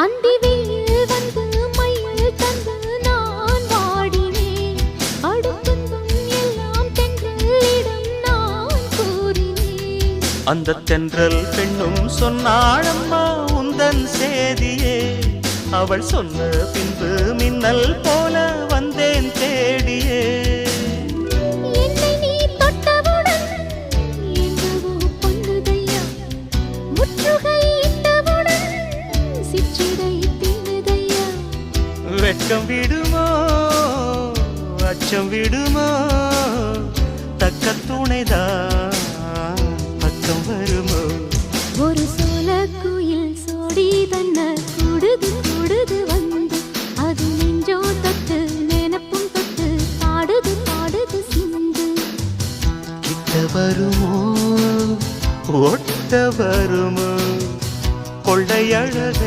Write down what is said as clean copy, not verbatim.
அந்தி வெயில் வந்து மயில் தந்து நான் வாடினேன். அடுத்துன்பம் எல்லாம் தென்றலிடம் நான் கூறினேன். அந்த தென்றல் பெண்ணும் சொன்னாளம்மா உந்தன் சேதியே. அவள் சொன்ன பின்பு மின்னல் போல வந்தேன் தேடியே. என்னை நீ தொட்டவுடன் என்னவோ பொன்னுதையா. முற்றுகை இட்டவுடன் சிற்றிடை தின்னுதையா. வெட்கம் விடுமோ அச்சம் விடுமோ தக்க துணைதான் பக்கம் வருமோ. ஒரு சோல குயில் சோடி தன்ன கூடுது கூடுது வந்து. அது நெஞ்சோ தொட்டு நினப்பும் தொட்டு பாடுது பாடுது சிந்து. கிட்ட வருமோ ஒட்ட வருமோ கொள்ளை அழகை